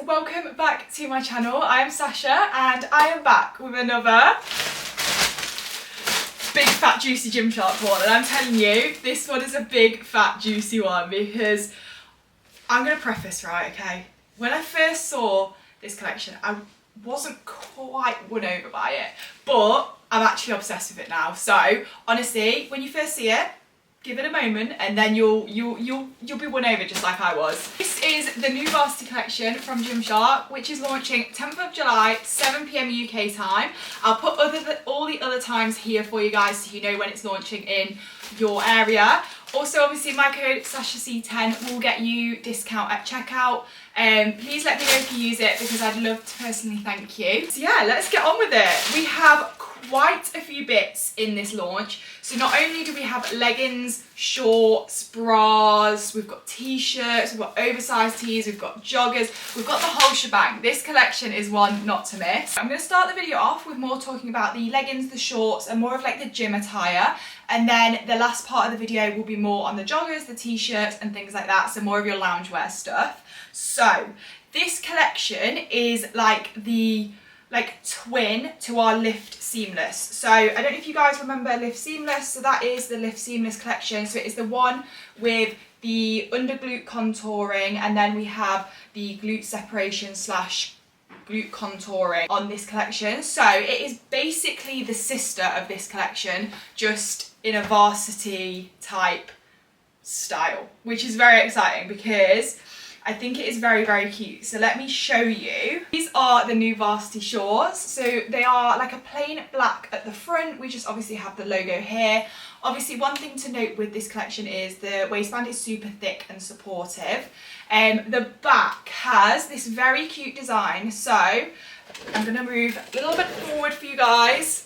welcome back to my channel. I am Sasha and I am back with another big fat juicy Gymshark one, and I'm telling you this one is a big fat juicy one because I'm going to preface, right, okay, when I first saw this collection I wasn't quite won over by it, but I'm actually obsessed with it now. So honestly, when you first see it, give it a moment and then you'll be won over just like I was. This is the new VARSITY collection from Gymshark, which is launching 10th of July, 7 PM UK time. I'll put all the other times here for you guys so you know when it's launching in your area. Also, obviously, my code SASHAC10 will get you discount at checkout. Please let me know if you use it because I'd love to personally thank you. So yeah, let's get on with it. We have quite a few bits in this launch. So not only do we have leggings, shorts, bras, we've got t-shirts, we've got oversized tees, we've got joggers, we've got the whole shebang. This collection is one not to miss. I'm going to start the video off with more talking about the leggings, the shorts, and more of like the gym attire. And then the last part of the video will be more on the joggers, the t-shirts and things like that. So more of your loungewear stuff. So this collection is like the twin to our Lift Seamless. So I don't know if you guys remember Lift Seamless. So that is the Lift Seamless collection. So it is the one with the under glute contouring, and then we have the glute separation slash glute contouring on this collection. So it is basically the sister of this collection, just in a varsity type style, which is very exciting because I think it is very, very cute. So let me show you. These are the new VARSITY shorts. So they are like a plain black at the front. We just obviously have the logo here. Obviously, one thing to note with this collection is the waistband is super thick and supportive. The back has this very cute design. So I'm gonna move a little bit forward for you guys.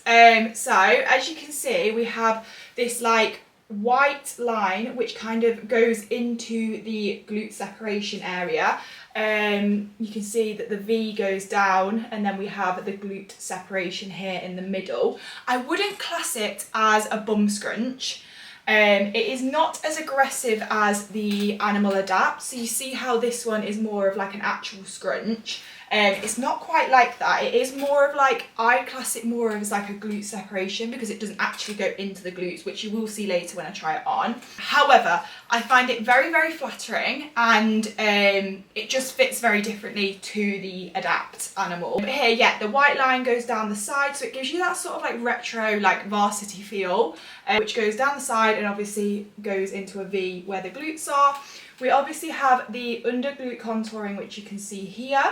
So as you can see, we have this like white line which kind of goes into the glute separation area. You can see that the V goes down and then we have the glute separation here in the middle. I wouldn't class it as a bum scrunch. It is not as aggressive as the Animal Adapt, so you see how this one is more of like an actual scrunch. It's not quite like that. It is more of like, I class it more as like a glute separation because it doesn't actually go into the glutes, which you will see later when I try it on. However, I find it very, very flattering, and it just fits very differently to the Adapt Animal. But here, yeah, the white line goes down the side, so it gives you that sort of like retro, like varsity feel, which goes down the side and obviously goes into a V where the glutes are. We obviously have the under glute contouring, which you can see here.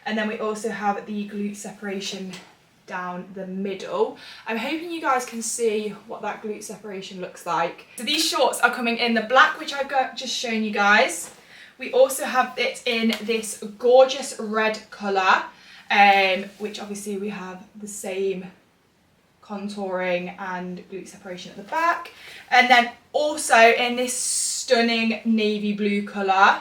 And then we also have the glute separation down the middle. I'm hoping you guys can see what that glute separation looks like. So these shorts are coming in the black, which I've just shown you guys. We also have it in this gorgeous red colour, which obviously we have the same contouring and glute separation at the back. And then also in this stunning navy blue colour.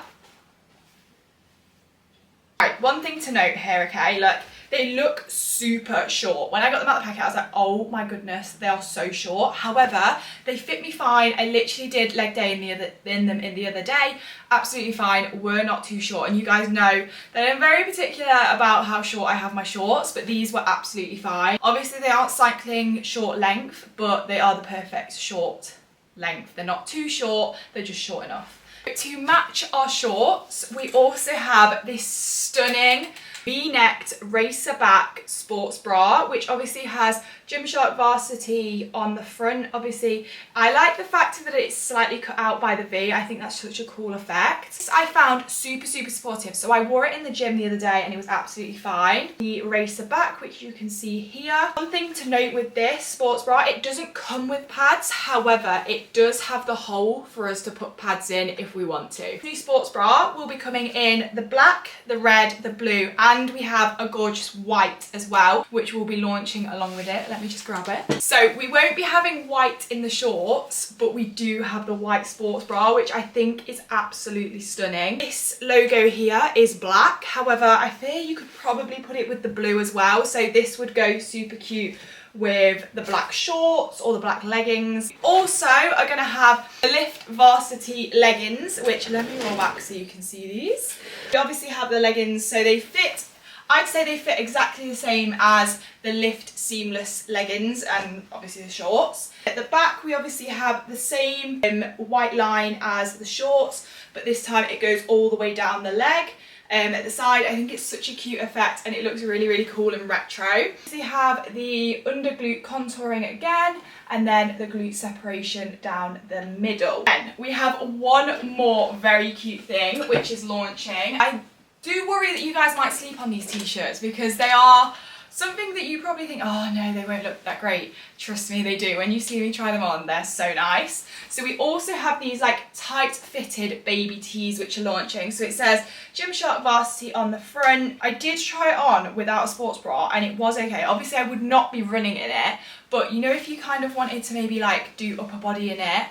Right, one thing to note here, okay, look, they look super short. When I got them out of the packet, I was like, oh my goodness, they are so short. However, they fit me fine. I literally did leg day in them the other day. Absolutely fine, were not too short. And you guys know that I'm very particular about how short I have my shorts, but these were absolutely fine. Obviously, they aren't cycling short length, but they are the perfect short length. They're not too short, they're just short enough. To match our shorts, we also have this stunning V-necked racer back sports bra, which obviously has Gymshark VARSITY on the front. Obviously, I like the fact that it's slightly cut out by the V. I think that's such a cool effect. I found super, super supportive. So I wore it in the gym the other day and it was absolutely fine. The racer back, which you can see here. One thing to note with this sports bra, it doesn't come with pads. However, it does have the hole for us to put pads in if we want to. The new sports bra will be coming in the black, the red, the blue, and we have a gorgeous white as well, which will be launching along with it. Let me just grab it. So we won't be having white in the shorts, but we do have the white sports bra, which I think is absolutely stunning. This logo here is black. However, I fear you could probably put it with the blue as well. So this would go super cute with the black shorts or the black leggings. Also are going to have the Lift Varsity leggings, which let me roll back so you can see these. We obviously have the leggings, so they fit, I'd say they fit exactly the same as the Lift seamless leggings and obviously the shorts. At the back we obviously have the same white line as the shorts, but this time it goes all the way down the leg. At the side, I think it's such a cute effect and it looks really, really cool and retro. So you have the under glute contouring again, and then the glute separation down the middle. Then we have one more very cute thing which is launching. I do worry that you guys might sleep on these t-shirts because they are something that you probably think, oh no, they won't look that great. Trust me, they do. When you see me try them on, they're so nice. So we also have these like tight fitted baby tees which are launching. So it says Gymshark Varsity on the front. I did try it on without a sports bra and it was okay. Obviously I would not be running in it, but you know, if you kind of wanted to maybe like do upper body in it,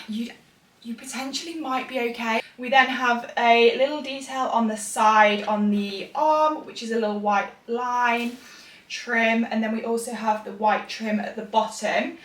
you potentially might be okay. We then have a little detail on the side on the arm, which is a little white line trim, and then we also have the white trim at the bottom.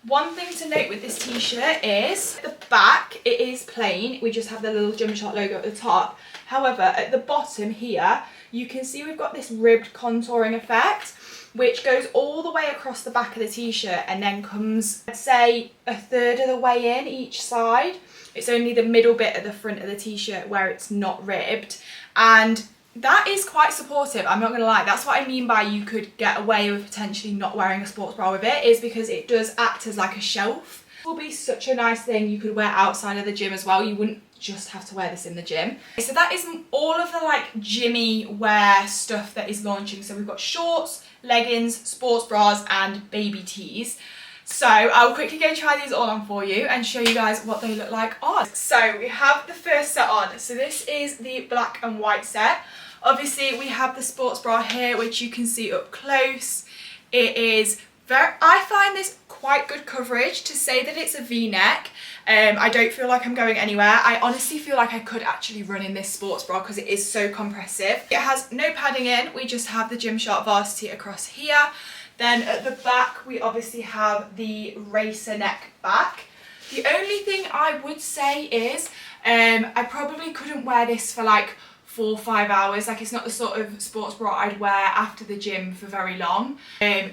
One thing to note with this t-shirt is the back, it is plain. We just have the little Gymshark logo at the top. However, at the bottom here, you can see we've got this ribbed contouring effect, which goes all the way across the back of the t-shirt and then comes, I'd say, a third of the way in each side. It's only the middle bit at the front of the t-shirt where it's not ribbed, and that is quite supportive, I'm not gonna lie. That's what I mean by you could get away with potentially not wearing a sports bra with it, is because it does act as like a shelf. It will be such a nice thing you could wear outside of the gym as well. You wouldn't just have to wear this in the gym. So that is all of the like gymmy wear stuff that is launching. So we've got shorts, leggings, sports bras and baby tees. So I'll quickly go try these all on for you and show you guys what they look like on. So we have the first set on. So this is the black and white set. Obviously we have the sports bra here, which you can see up close. It is very, I find this quite good coverage to say that it's a V-neck. I don't feel like I'm going anywhere. I honestly feel like I could actually run in this sports bra because it is so compressive. It has no padding in. We just have the Gymshark Varsity across here. Then at the back, we obviously have the racer neck back. The only thing I would say is I probably couldn't wear this for like 4 or 5 hours. Like, it's not the sort of sports bra I'd wear after the gym for very long,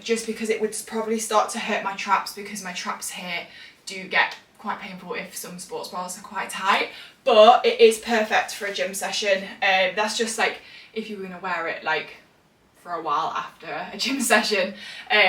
just because it would probably start to hurt my traps, because my traps here do get quite painful if some sports bras are quite tight. But it is perfect for a gym session. That's just like if you were gonna wear it like for a while after a gym session,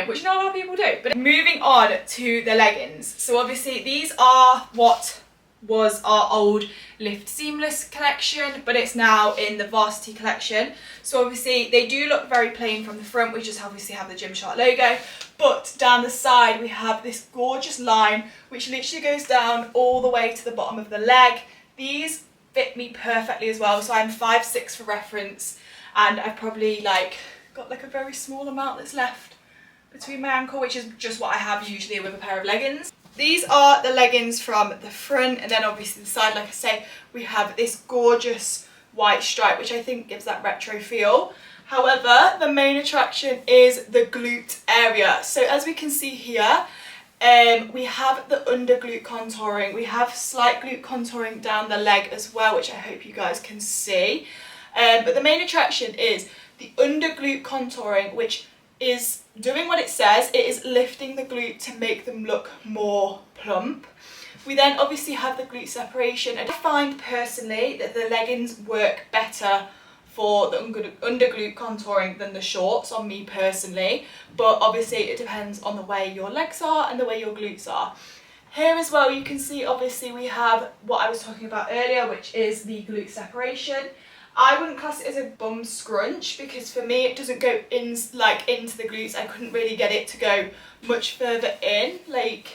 which not a lot of people do. But moving on to the leggings. So obviously these are what was our old Lift Seamless collection, but it's now in the Varsity collection. So obviously they do look very plain from the front. We just obviously have the Gymshark logo, but down the side we have this gorgeous line which literally goes down all the way to the bottom of the leg. These fit me perfectly as well. So I'm 5'6" for reference, and I've probably like got like a very small amount that's left between my ankle, which is just what I have usually with a pair of leggings. These are the leggings from the front, and then obviously the side, like I say, we have this gorgeous white stripe, which I think gives that retro feel. However, the main attraction is the glute area. So as we can see here, we have the under glute contouring. We have slight glute contouring down the leg as well, which I hope you guys can see. But the main attraction is the under glute contouring, which is doing what it says. It is lifting the glute to make them look more plump. We then obviously have the glute separation, and I find personally that the leggings work better for the under glute contouring than the shorts on me personally, but obviously it depends on the way your legs are and the way your glutes are. Here as well you can see obviously we have what I was talking about earlier, which is the glute separation. I wouldn't class it as a bum scrunch, because for me it doesn't go in like into the glutes. I couldn't really get it to go much further in. Like,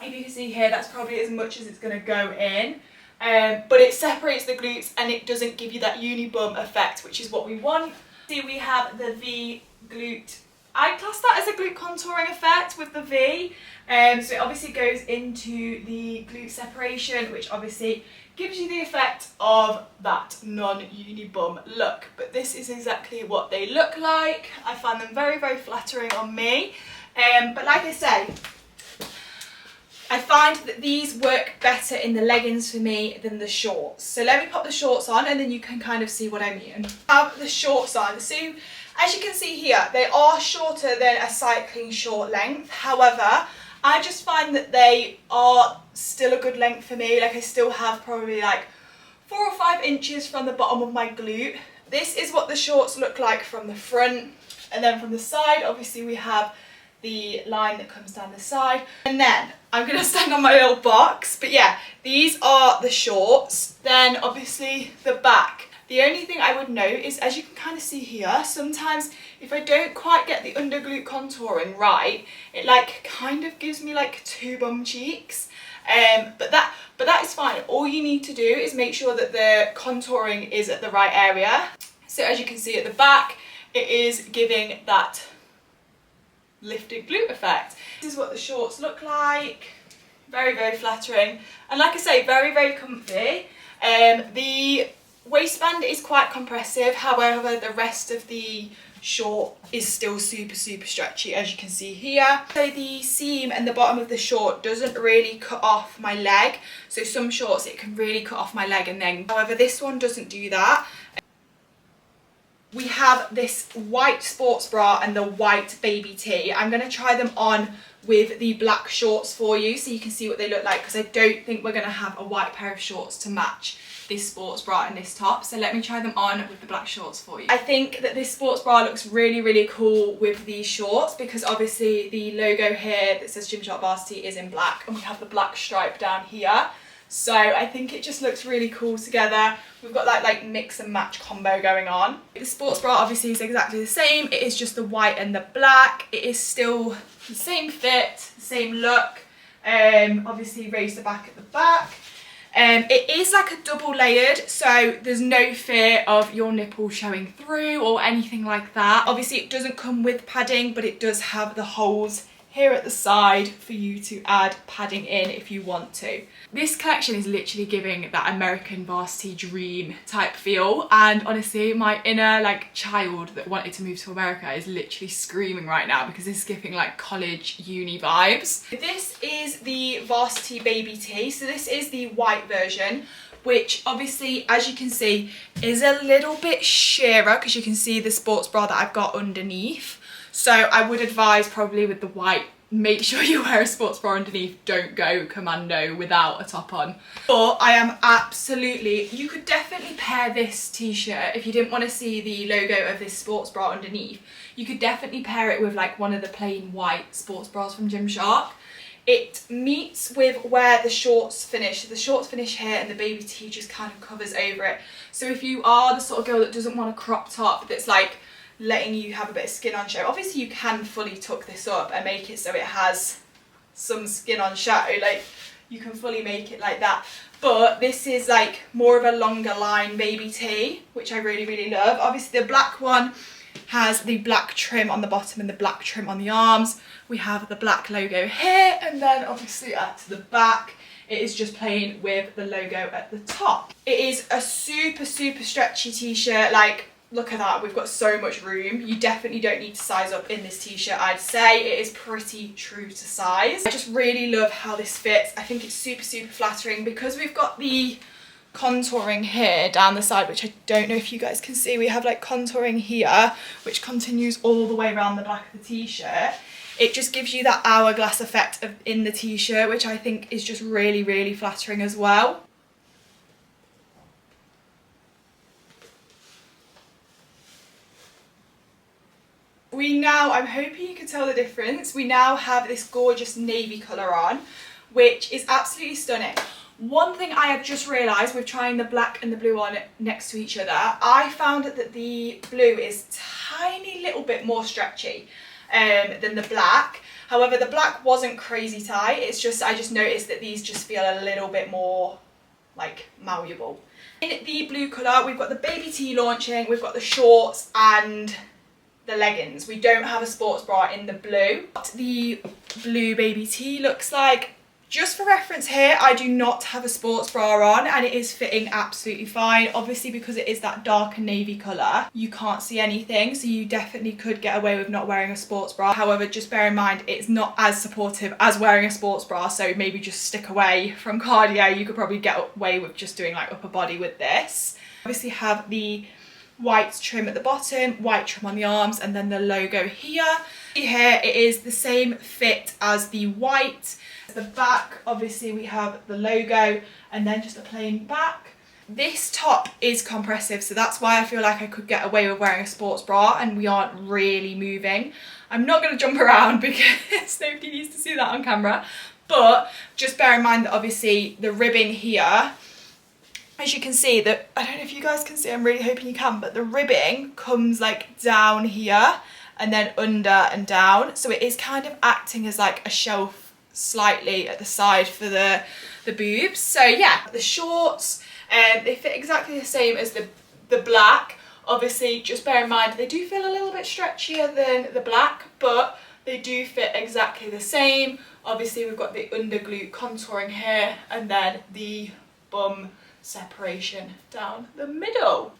if you can see here, that's probably as much as it's going to go in. But it separates the glutes and it doesn't give you that uni bum effect, which is what we want. See, we have the V glute. I class that as a glute contouring effect with the V. So it obviously goes into the glute separation, which obviously gives you the effect of that non-uni bum look. But this is exactly what they look like. I find them very, very flattering on me. But like I say, I find that these work better in the leggings for me than the shorts. So let me pop the shorts on and then you can kind of see what I mean. I have the shorts on. So as you can see here, they are shorter than a cycling short length. However, I just find that they are still a good length for me. Like I still have probably like 4 or 5 inches from the bottom of my glute. This is what the shorts look like from the front. And then from the side, obviously we have the line that comes down the side. And then I'm gonna stand on my little box. But yeah, these are the shorts. Then obviously the back. The only thing I would note is, as you can kind of see here, sometimes if I don't quite get the under glute contouring right, it like kind of gives me like 2 bum cheeks. But that is fine. All you need to do is make sure that the contouring is at the right area. So as you can see at the back, it is giving that lifted glute effect. This is what the shorts look like. Very, very flattering. And like I say, very, very comfy. The waistband is quite compressive, however the rest of the short is still super, super stretchy, as you can see here. So the seam and the bottom of the short doesn't really cut off my leg. So some shorts it can really cut off my leg, and then however this one doesn't do that. We have this white sports bra and the white baby tee. I'm going to try them on with the black shorts for you so you can see what they look like, because I don't think we're going to have a white pair of shorts to match this sports bra and this top. So let me try them on with the black shorts for you. I think that this sports bra looks really, really cool with these shorts, because obviously the logo here that says Gymshark Varsity is in black, and we have the black stripe down here. So I think it just looks really cool together. We've got that like mix and match combo going on. The sports bra obviously is exactly the same. It is just the white and the black. It is still the same fit, the same look. Obviously raise the back at the back. It is like a double layered, so there's no fear of your nipple showing through or anything like that. Obviously it doesn't come with padding, but it does have the holes here at the side for you to add padding in if you want to. This collection is literally giving that American varsity dream type feel, and honestly my inner like child that wanted to move to America is literally screaming right now, because this is giving like college uni vibes. This is the varsity baby tee, so this is the white version, which obviously, as you can see, is a little bit sheerer because you can see the sports bra that I've got underneath. So I would advise probably with the white, make sure you wear a sports bra underneath. Don't go commando without a top on. But I am absolutely, you could definitely pair this t-shirt, if you didn't want to see the logo of this sports bra underneath, you could definitely pair it with like one of the plain white sports bras from Gymshark. It meets with where the shorts finish. The shorts finish here and the baby tee just kind of covers over it. So if you are the sort of girl that doesn't want a crop top that's like letting you have a bit of skin on show, obviously you can fully tuck this up and make it so it has some skin on show, like you can fully make it like that. But this is like more of a longer line baby tee, which I really, really love. Obviously the black one has the black trim on the bottom and the black trim on the arms. We have the black logo here, and then obviously at the back it is just plain with the logo at the top. It is a super, super stretchy t-shirt. Like, look at that, we've got so much room. You definitely don't need to size up in this t-shirt, I'd say. It is pretty true to size. I just really love how this fits. I think it's super, super flattering because we've got the contouring here down the side, which I don't know if you guys can see. We have like contouring here, which continues all the way around the back of the t-shirt. It just gives you that hourglass effect in the t-shirt, which I think is just really, really flattering as well. We now, I'm hoping you can tell the difference, we now have this gorgeous navy colour on, which is absolutely stunning. One thing I have just realised with trying the black and the blue on next to each other, I found that the blue is tiny little bit more stretchy than the black. However, the black wasn't crazy tight, it's just, I just noticed that these just feel a little bit more like malleable. In the blue colour, we've got the baby tee launching, we've got the shorts and the leggings. We don't have a sports bra in the blue. What the blue baby tee looks like, Just for reference here, I do not have a sports bra on and it is fitting absolutely fine. Obviously, because it is that dark and navy colour, you can't see anything, so you definitely could get away with not wearing a sports bra. However, just bear in mind, it's not as supportive as wearing a sports bra, so maybe just stick away from cardio. You could probably get away with just doing like upper body with this. Obviously have the white trim at the bottom, white trim on the arms, and then the logo here. Here it is the same fit as the white. The back, obviously we have the logo and then just a plain back. This top is compressive, so that's why I feel like I could get away with wearing a sports bra and we aren't really moving. I'm not going to jump around because nobody needs to see that on camera, but just bear in mind that obviously the ribbing here, as you can see, that I don't know if you guys can see, I'm really hoping you can, but the ribbing comes like down here and then under and down, so it is kind of acting as like a shelf slightly at the side for the boobs. So yeah, the shorts, they fit exactly the same as the black. Obviously, just bear in mind they do feel a little bit stretchier than the black, but they do fit exactly the same. Obviously, we've got the under glute contouring here and then the bum separation down the middle.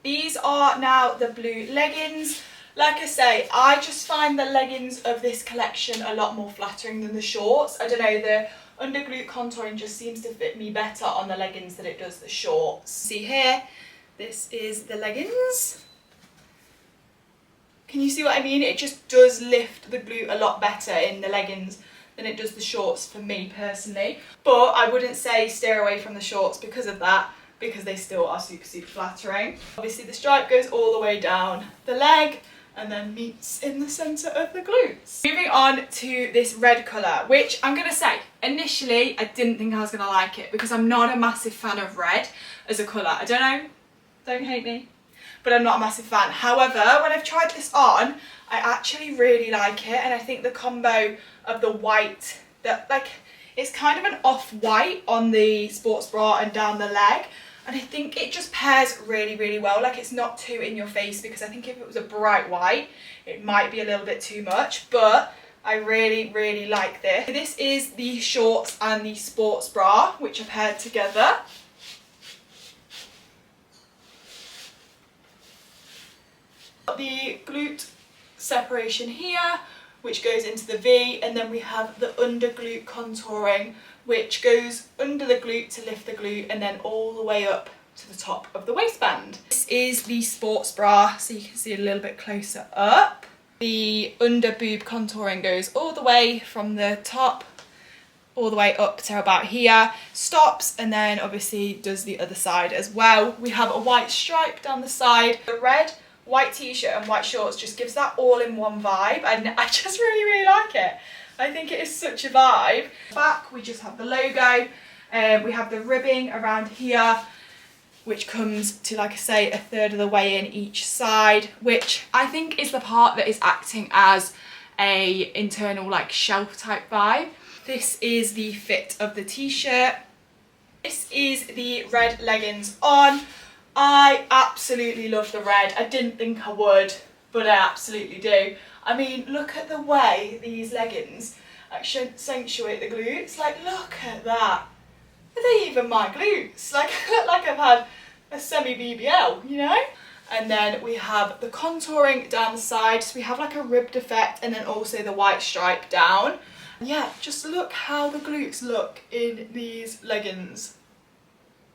These are now the blue leggings. Like I say, I just find the leggings of this collection a lot more flattering than the shorts. I don't know, the under glute contouring just seems to fit me better on the leggings than it does the shorts. See here, this is the leggings. Can you see what I mean? It just does lift the glute a lot better in the leggings than it does the shorts for me personally. But I wouldn't say steer away from the shorts because of that, because they still are super, super flattering. Obviously the stripe goes all the way down the leg and then meets in the centre of the glutes. Moving on to this red colour, which I'm going to say, initially I didn't think I was going to like it because I'm not a massive fan of red as a colour. I don't know, don't hate me, but I'm not a massive fan. However, when I've tried this on, I actually really like it, and I think the combo of the white, that like, it's kind of an off-white on the sports bra and down the leg, and I think it just pairs really, really well. Like, it's not too in your face, because I think if it was a bright white, it might be a little bit too much, but I really, really like this. This is the shorts and the sports bra, which are paired together. The glute separation here, which goes into the V, and then we have the under glute contouring, which goes under the glute to lift the glute and then all the way up to the top of the waistband. This is the sports bra, so you can see it a little bit closer up. The under boob contouring goes all the way from the top all the way up to about here, stops, and then obviously does the other side as well. We have a white stripe down the side. The red, white t-shirt and white shorts just gives that all-in-one vibe, and I just really, really like it. I think it is such a vibe. Back, we just have the logo, we have the ribbing around here, which comes to, like I say, a third of the way in each side, which I think is the part that is acting as a internal like shelf type vibe. This is the fit of the t-shirt. This is the red leggings on. I absolutely love the red. I didn't think I would, but I absolutely do. I mean, look at the way these leggings accentuate the glutes. Like, look at that. Are they even my glutes? Like, I look like I've had a semi-BBL, you know? And then we have the contouring down the side. So we have like a ribbed effect, and then also the white stripe down. And yeah, just look how the glutes look in these leggings.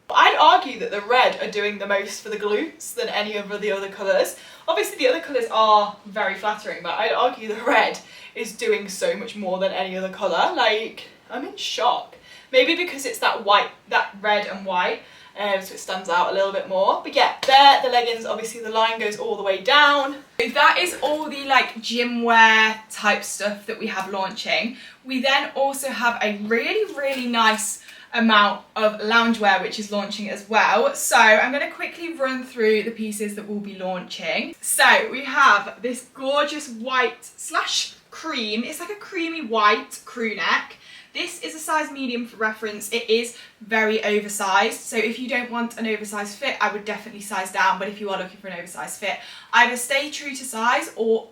I'd argue that the red are doing the most for the glutes than any of the other colours. Obviously the other colours are very flattering, but I'd argue the red is doing so much more than any other colour. Like, I'm in shock. Maybe because it's that white, that red and white, so it stands out a little bit more. But yeah, there, the leggings, obviously the line goes all the way down. So that is all the like gym wear type stuff that we have launching. We then also have a really, really nice amount of loungewear which is launching as well. So I'm going to quickly run through the pieces that will be launching. So we have this gorgeous white slash cream, it's like a creamy white crew neck. This is a size medium for reference. It is very oversized, so if you don't want an oversized fit, I would definitely size down, but if you are looking for an oversized fit, either stay true to size or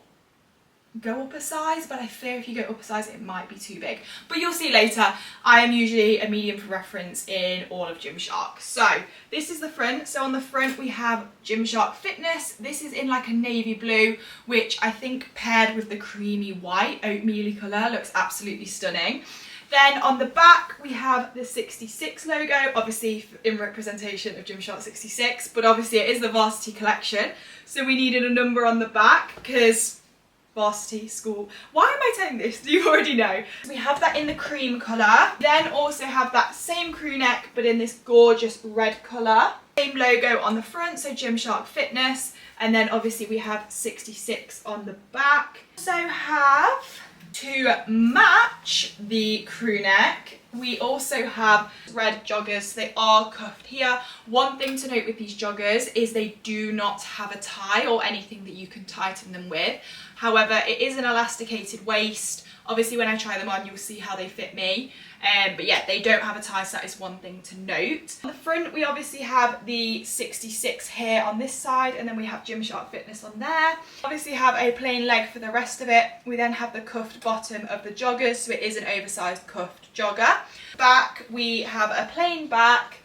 go up a size, but I fear if you go up a size it might be too big. But you'll see later, I am usually a medium for reference in all of Gymshark. So this is the front. So on the front we have Gymshark Fitness. This is in like a navy blue, which I think paired with the creamy white oatmeal colour looks absolutely stunning. Then on the back we have the 66 logo, obviously in representation of Gymshark 66, but obviously it is the Varsity collection. So we needed a number on the back because Varsity school. Why am I telling this? You already know. We have that in the cream colour. Then also have that same crew neck but in this gorgeous red colour. Same logo on the front, so Gymshark Fitness. And then obviously we have 66 on the back. Also have, to match the crew neck, we also have red joggers. They are cuffed here. One thing to note with these joggers is they do not have a tie or anything that you can tighten them with. However, it is an elasticated waist. Obviously when I try them on you'll see how they fit me. But yeah, they don't have a tie, so that is one thing to note. On the front we obviously have the 66 here on this side, and then we have Gymshark Fitness on there. Obviously have a plain leg for the rest of it. We then have the cuffed bottom of the joggers, so it is an oversized cuffed jogger. Back we have a plain back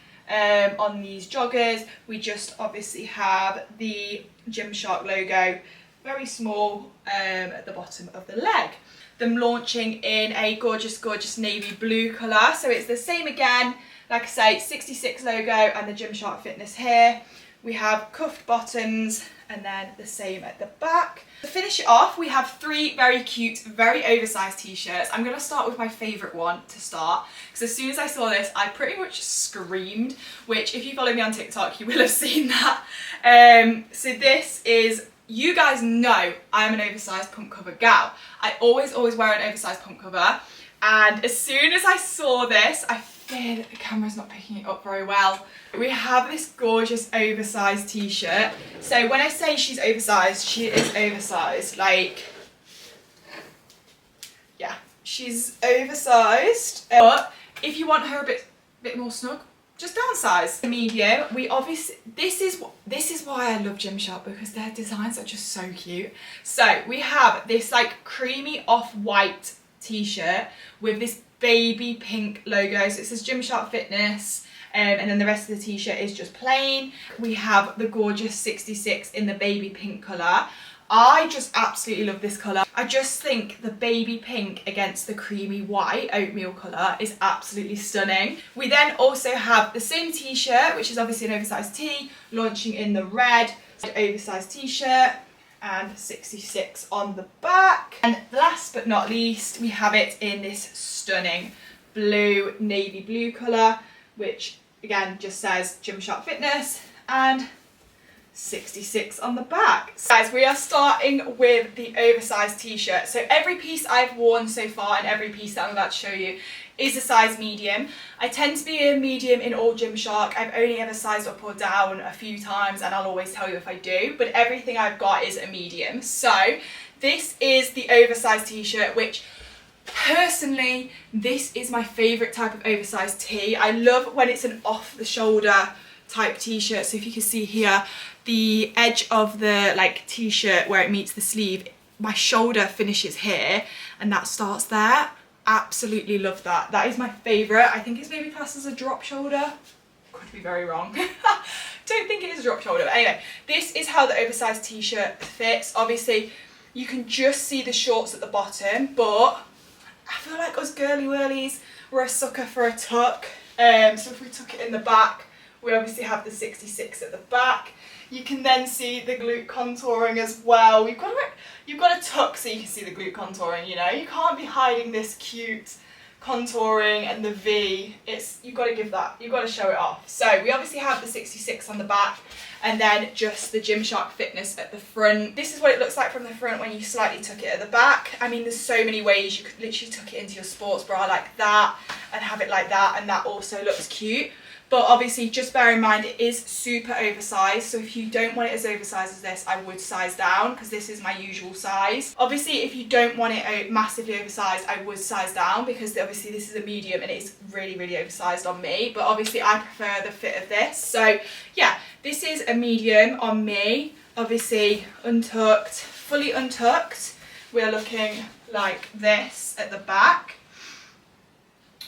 on these joggers. We just obviously have the Gymshark logo, very small at the bottom of the leg. Them launching in a gorgeous, gorgeous navy blue colour. So it's the same again, like I say, 66 logo and the Gymshark Fitness here. We have cuffed bottoms and then the same at the back. To finish it off, we have three very cute, very oversized t-shirts. I'm going to start with my favourite one to start, because as soon as I saw this, I pretty much screamed, which if you follow me on TikTok, you will have seen that. So this is, you guys know I am an oversized pump cover gal. I always wear an oversized pump cover, and as soon as I saw this, I fear that the camera's not picking it up very well. We have this gorgeous oversized t-shirt. So when I say she's oversized, she is oversized. Like, yeah, she's oversized. But if you want her a bit more snug, just downsize. Medium. We obviously, this is why I love Gymshark, because their designs are just so cute. So we have this like creamy off-white t-shirt with this baby pink logo. So it says Gymshark Fitness, and then the rest of the t-shirt is just plain. We have the gorgeous 66 in the baby pink colour. I just absolutely love this colour. I just think the baby pink against the creamy white oatmeal colour is absolutely stunning. We then also have the same t-shirt, which is obviously an oversized tee, launching in the red oversized t-shirt, and 66 on the back. And last but not least, we have it in this stunning blue, navy blue colour, which again just says Gymshark Fitness, and 66 on the back. So guys, we are starting with the oversized t-shirt. So every piece I've worn so far and every piece that I'm about to show you is a size medium. I tend to be a medium in all Gymshark. I've only ever sized up or down a few times, and I'll always tell you if I do, but everything I've got is a medium. So this is the oversized t-shirt, which personally, this is my favourite type of oversized tee. I love when it's an off the shoulder type t-shirt. So if you can see here, the edge of the like t-shirt where it meets the sleeve, my shoulder finishes here and that starts there. Absolutely love that. That is my favourite. I think it's maybe classed as a drop shoulder. Could be very wrong. Don't think it is a drop shoulder, but anyway, this is how the oversized t-shirt fits. Obviously you can just see the shorts at the bottom, but I feel like us girly whirlies, we're a sucker for a tuck. So if we tuck it in the back, we obviously have the 66 at the back. You can then see the glute contouring as well. You've got to tuck so you can see the glute contouring, you know. You can't be hiding this cute contouring and the V. You've got to give that, you've got to show it off. So we obviously have the 66 on the back, and then just the Gymshark Fitness at the front. This is what it looks like from the front when you slightly tuck it at the back. I mean, there's so many ways. You could literally tuck it into your sports bra like that and have it like that, and that also looks cute. But obviously just bear in mind it is super oversized, so if you don't want it as oversized as this, I would size down, because this is my usual size. Obviously if you don't want it massively oversized, I would size down, because obviously this is a medium and it's really, really oversized on me, but obviously I prefer the fit of this. So yeah, this is a medium on me, obviously untucked, fully untucked. we're looking like this at the back.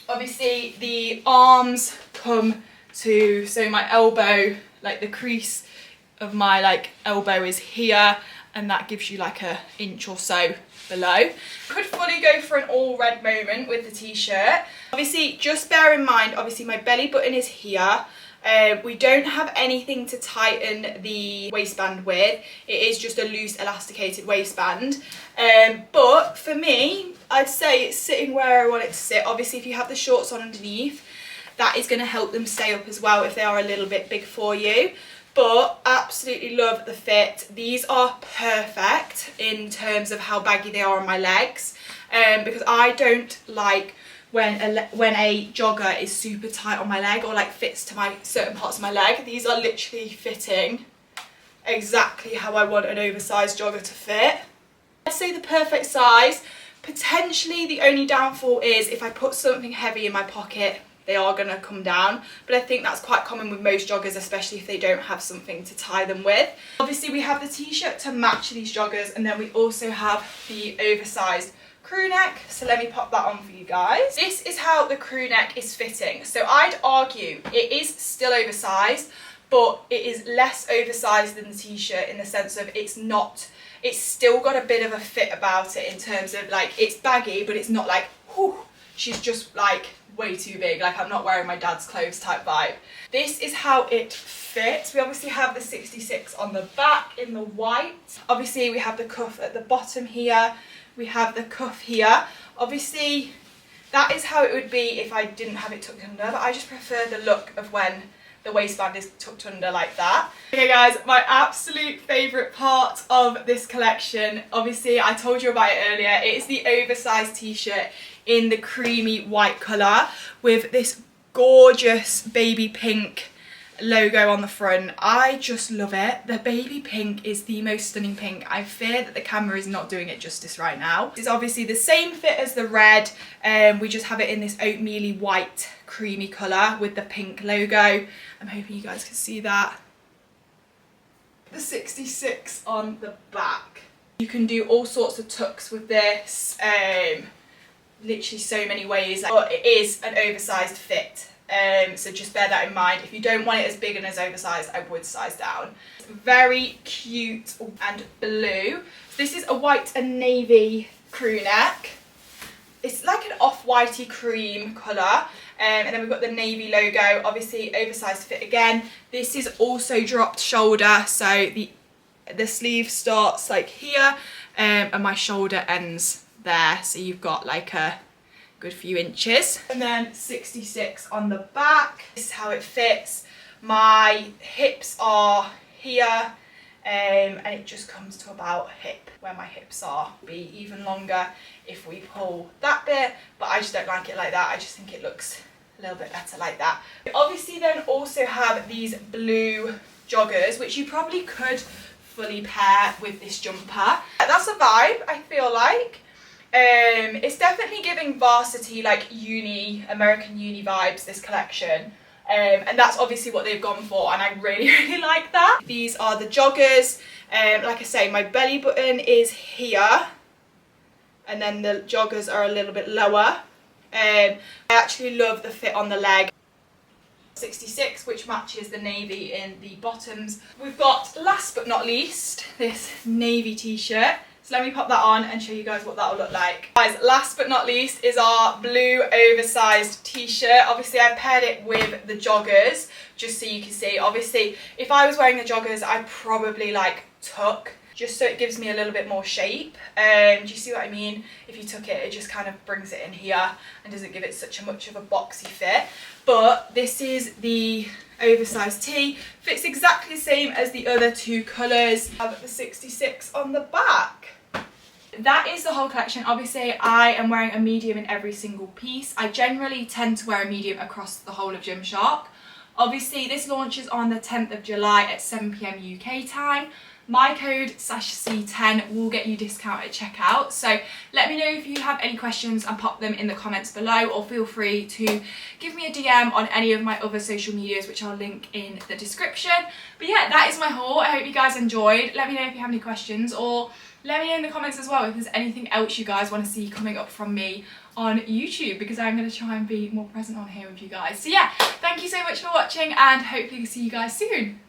Obviously the arms come to, so my elbow, like the crease of my like elbow is here, and that gives you like an inch or so below. Could fully go for an all red moment with the t-shirt. Obviously just bear in mind, obviously my belly button is here. We don't have anything to tighten the waistband with. It is just a loose elasticated waistband. But for me, I'd say it's sitting where I want it to sit. Obviously if you have the shorts on underneath, that is going to help them stay up as well if they are a little bit big for you. But absolutely love the fit. These are perfect in terms of how baggy they are on my legs, because I don't like when a jogger is super tight on my leg or like fits to my certain parts of my leg. These are literally fitting exactly how I want an oversized jogger to fit. I'd say the perfect size. Potentially the only downfall is if I put something heavy in my pocket, they are going to come down, but I think that's quite common with most joggers, especially if they don't have something to tie them with. Obviously we have the t-shirt to match these joggers, and then we also have the oversized crew neck. So let me pop that on for you guys. This is how the crew neck is fitting. So I'd argue it is still oversized, but it is less oversized than the t-shirt in the sense of it's still got a bit of a fit about it in terms of like it's baggy, but it's not like, whew, she's just like way too big, like I'm not wearing my dad's clothes type vibe. This is how it fits. We obviously have the 66 on the back in the white. Obviously we have the cuff at the bottom here. We have the cuff here. Obviously that is how it would be if I didn't have it tucked under, but I just prefer the look of when the waistband is tucked under like that. Okay guys, my absolute favourite part of this collection, obviously I told you about it earlier, it is the oversized t-shirt in the creamy white colour with this gorgeous baby pink logo on the front. I just love it. The baby pink is the most stunning pink. I fear that the camera is not doing it justice right now. It's obviously the same fit as the red, we just have it in this oatmeal-y white creamy colour with the pink logo. I'm hoping you guys can see that. The 66 on the back. You can do all sorts of tucks with this, literally so many ways, but it is an oversized fit. So just bear that in mind. If you don't want it as big and as oversized, I would size down. Very cute and blue. This is a white and navy crew neck. It's like an off-whitey cream colour. And then we've got the navy logo, obviously oversized fit again. This is also dropped shoulder, so the sleeve starts like here, and my shoulder ends there. So you've got like a good few inches. And then 66 on the back. This is how it fits. My hips are here, and it just comes to about hip where my hips are. Be even longer if we pull that bit, but I just don't like it like that. I just think it looks a little bit better like that. We obviously then also have these blue joggers, which you probably could fully pair with this jumper. That's a vibe, I feel like. It's definitely giving varsity, like uni, American uni vibes, this collection. And that's obviously what they've gone for, and I really, really like that. These are the joggers. Like I say, my belly button is here, and then the joggers are a little bit lower. I actually love the fit on the leg. 66, which matches the navy in the bottoms. We've got, last but not least, this navy t-shirt. So let me pop that on and show you guys what that'll look like. Guys, last but not least is our blue oversized t-shirt. Obviously I paired it with the joggers, just so you can see. Obviously, if I was wearing the joggers, I'd probably like tuck, just so it gives me a little bit more shape. Do you see what I mean? If you tuck it, it just kind of brings it in here and doesn't give it such a much of a boxy fit. But this is the oversized tee. Fits exactly the same as the other two colours. I have the 66 on the back. That is the whole collection. Obviously I am wearing a medium in every single piece. I generally tend to wear a medium across the whole of Gymshark. Obviously this launches on the 10th of July at 7 PM UK time. My code SASHAC10 will get you discount at checkout. So let me know if you have any questions and pop them in the comments below, or feel free to give me a DM on any of my other social medias, which I'll link in the description. But yeah, that is my haul. I hope you guys enjoyed. Let me know if you have any questions, or Let me know in the comments as well if there's anything else you guys want to see coming up from me on YouTube, because I'm going to try and be more present on here with you guys. So yeah, thank you so much for watching, and hopefully see you guys soon.